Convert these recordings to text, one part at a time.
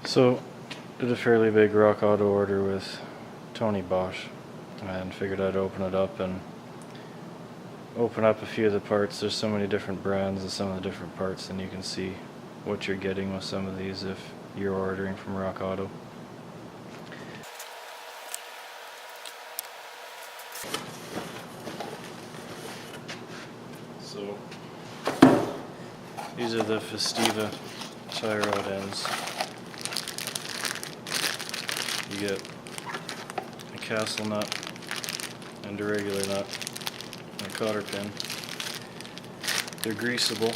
So, did a fairly big rockauto order with Tony Bosch, and figured I'd open it up and open up a few of the parts. There's so many different brands and some of the different parts, and you can see what you're getting with some of these if you're ordering from rockauto. So, these are the Festiva tie rod ends. You get a castle nut and a regular nut and a cotter pin. They're greasable,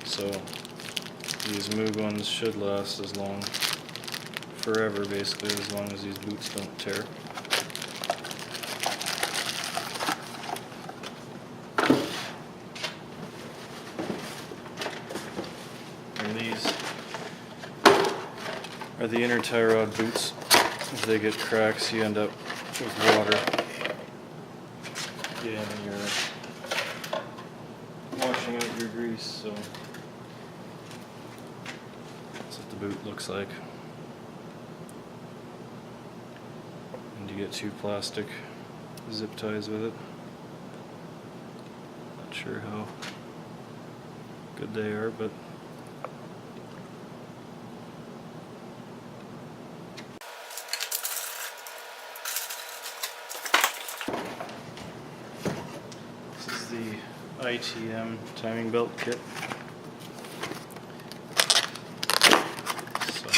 so these Moog ones should last as long, forever basically, as long as these boots don't tear. And these are the inner tie rod boots. If they get cracks, you end up with water getting in your washing out your grease. So that's what the boot looks like. And you get two plastic zip ties with it. Not sure how good they are, but the ITM timing belt kit. So,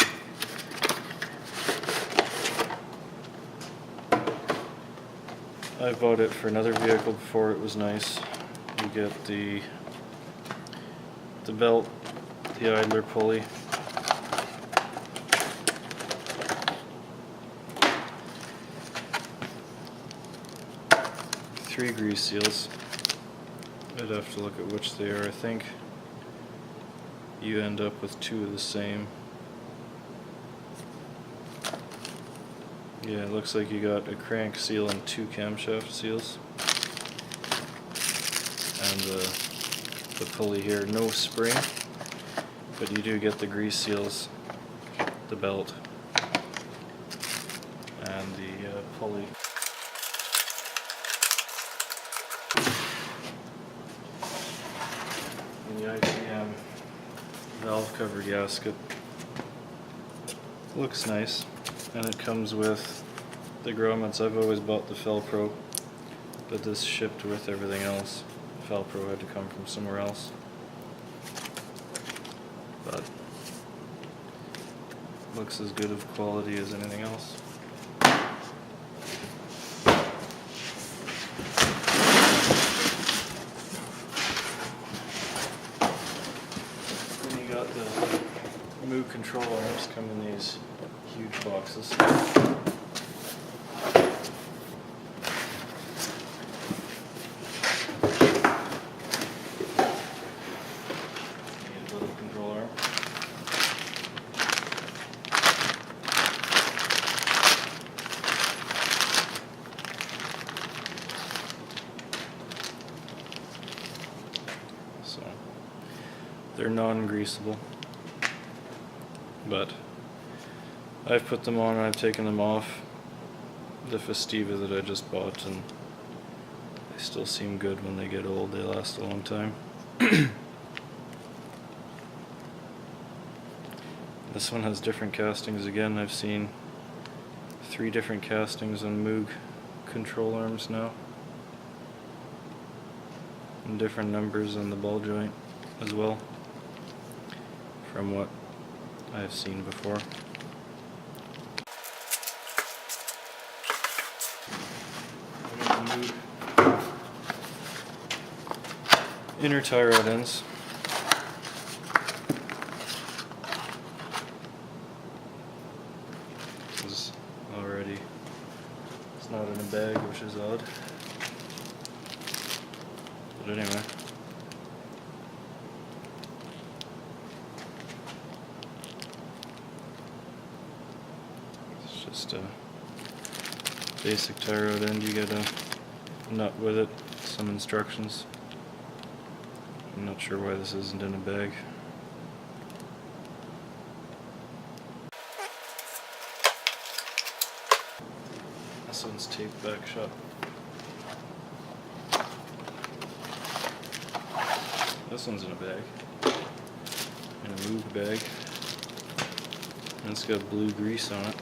I bought it for another vehicle before. It was nice. You get the belt, the idler pulley, three grease seals. I'd have to look at which they are. I think you end up with two of the same. Yeah, it looks like you got a crank seal and two camshaft seals. And the pulley here, no spring, but you do get the grease seals, the belt, and the pulley. The ITM valve cover gasket looks nice, and it comes with the grommets. I've always bought the Felpro, but this shipped with everything else. Felpro had to come from somewhere else, but looks as good of quality as anything else. The Moog control arms come in these huge boxes. Need a little control arm. So they're non-greasable, but I've put them on and I've taken them off the Festiva that I just bought, and they still seem good when they get old. They last a long time. This one has different castings again. I've seen 3 different castings on Moog control arms now, and different numbers on the ball joint as well, from what I've seen before. Inner tie rod ends. This is already, it's not in a bag, which is odd. But anyway. It's just a basic tie rod end. You get a nut with it, some instructions. I'm not sure why this isn't in a bag. this one's taped back shut. This one's in a bag, in a move bag, and it's got blue grease on it.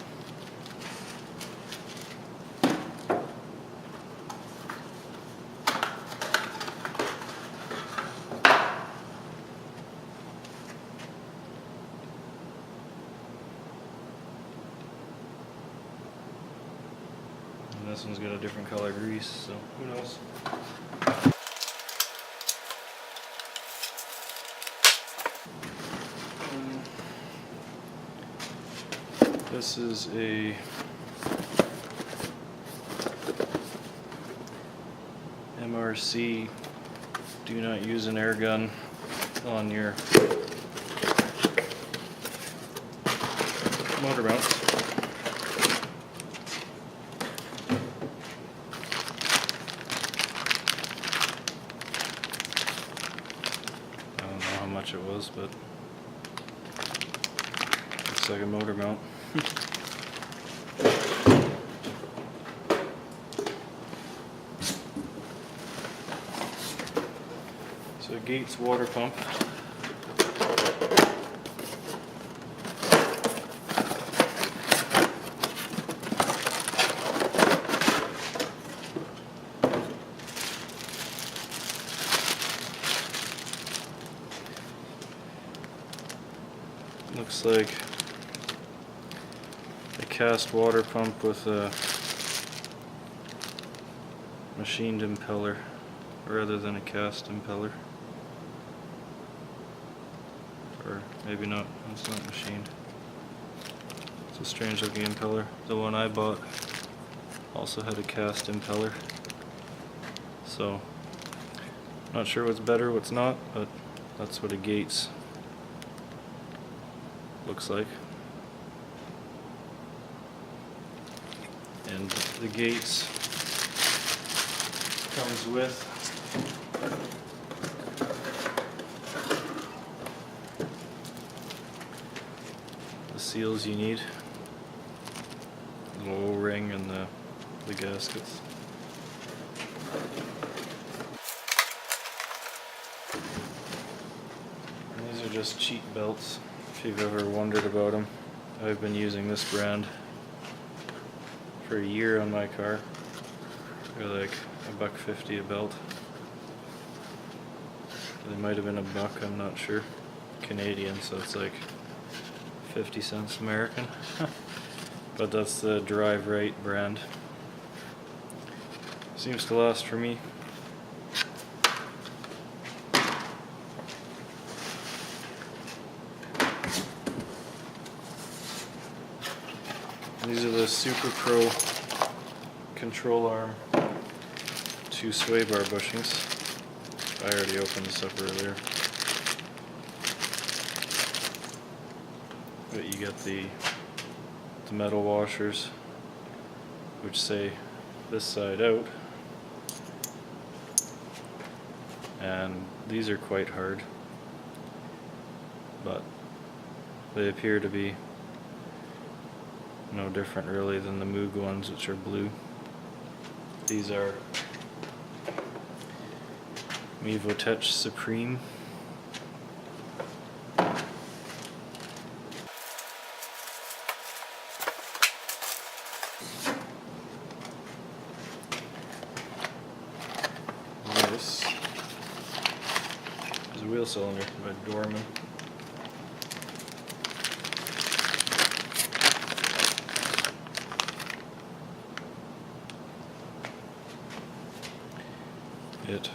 And this one's got a different color grease, so who knows. This is a MRC, do not use an air gun on your motor mounts. I don't know how much it was, but looks like a motor mount. So Gates water pump. Looks like a cast water pump with a machined impeller rather than a cast impeller. Or maybe not, it's not machined. It's a strange looking impeller. The one I bought also had a cast impeller. So, not sure what's better, what's not, but that's what a Gates looks like. And the Gates comes with the seals you need, the O-ring and the gaskets. And these are just cheap belts, if you've ever wondered about them. I've been using this brand for a year on my car. They're like $1.50 a belt. They might have been $1, I'm not sure. Canadian, so it's like 50 cents American. But that's the Drive Right brand. Seems to last for me. These are the Super Pro control arm 2 sway bar bushings. I already opened this up earlier. But you get the metal washers, which say this side out, and these are quite hard, but they appear to be no different really than the Moog ones, which are blue. These are Mevotech Supreme. This is a wheel cylinder by Dorman. It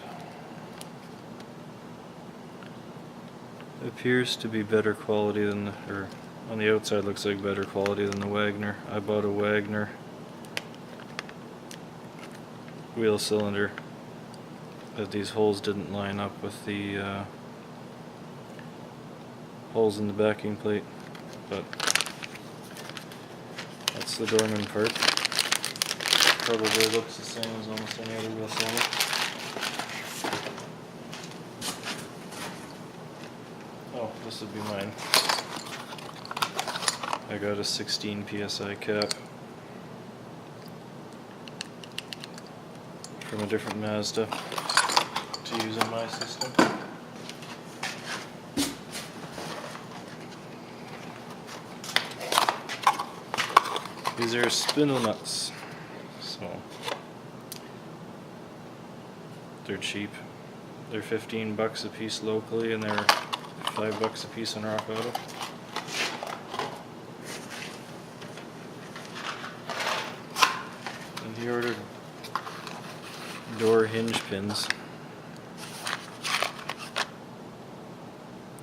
appears to be better quality than or on the outside looks like better quality than the Wagner. I bought a Wagner wheel cylinder, but these holes didn't line up with the holes in the backing plate, but that's the Dorman part. Probably looks the same as almost any other wheel cylinder. Oh, this would be mine. I got a 16 psi cap. from a different Mazda to use in my system. These are spindle nuts, so they're cheap. They're 15 bucks a piece locally, and they're 5 bucks a piece on RockAuto. And he ordered door hinge pins.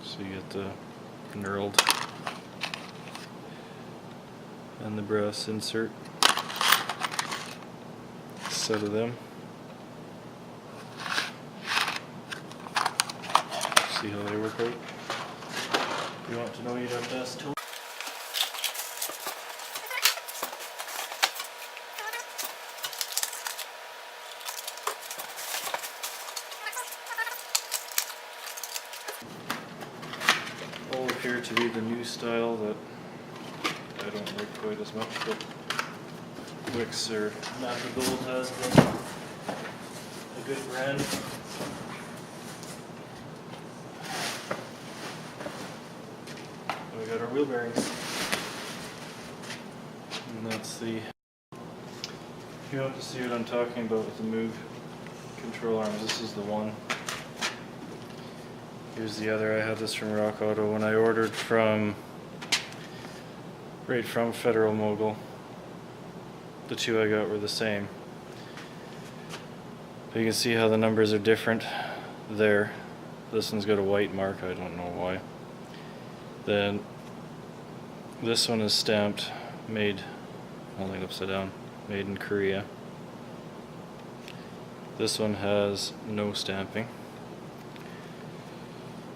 So you get the knurled and the brass insert. Set of them. See how they work out. If you want to know, you'd have to ask Tony. All appear to be the new style that I don't like quite as much, but Wix or Napa Gold has been a good brand. We got our wheel bearings, and that's the. If you want to see what I'm talking about with the Moog control arms, this is the one. Here's the other. I had this from RockAuto when I ordered right from Federal Mogul. The two I got were the same. But you can see how the numbers are different there. This one's got a white mark, I don't know why. Then this one is stamped, made, holding upside down, made in Korea. This one has no stamping.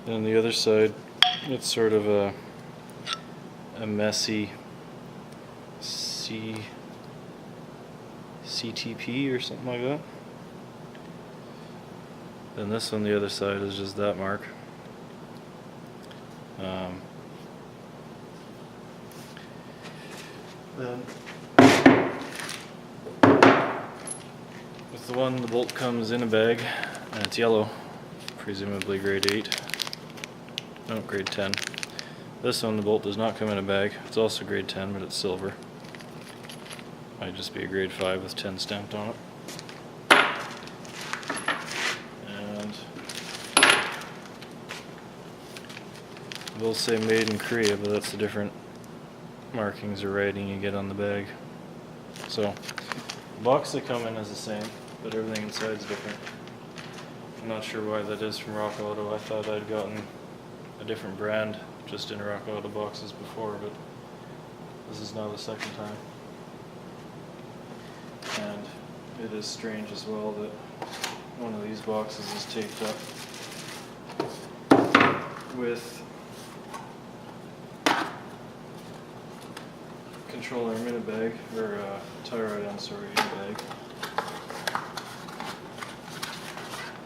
And on the other side, it's sort of a messy CTP or something like that. Then this on the other side is just that mark. Then with the one, the bolt comes in a bag and it's yellow, presumably grade 8. No, grade 10. This one, the bolt does not come in a bag. It's also grade 10, but it's silver. Might just be a grade 5 with 10 stamped on it. And I will say made in Korea, but that's the different markings or writing you get on the bag. So the box they come in is the same, but everything inside is different. I'm not sure why that is from RockAuto. I thought I'd gotten a different brand just in RockAuto boxes before, but this is now the second time. And it is strange as well that one of these boxes is taped up with controller in a bag, or tie rod end, sorry, in a bag.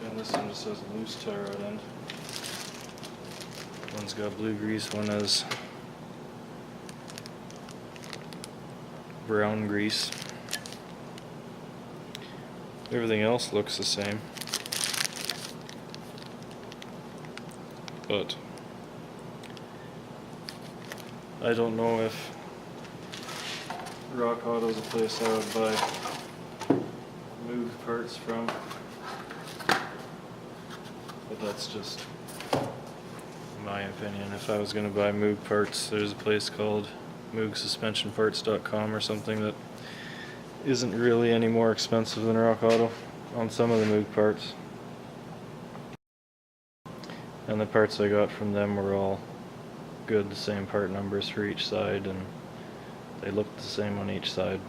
And this one just has a loose tie rod end. One's got blue grease, one has brown grease. Everything else looks the same, but I don't know if RockAuto is a place I would buy Moog parts from, but that's just my opinion. If I was going to buy Moog parts, there's a place called MoogSuspensionParts.com or something that isn't really any more expensive than RockAuto on some of the Moog parts. And the parts I got from them were all good, the same part numbers for each side, and they looked the same on each side.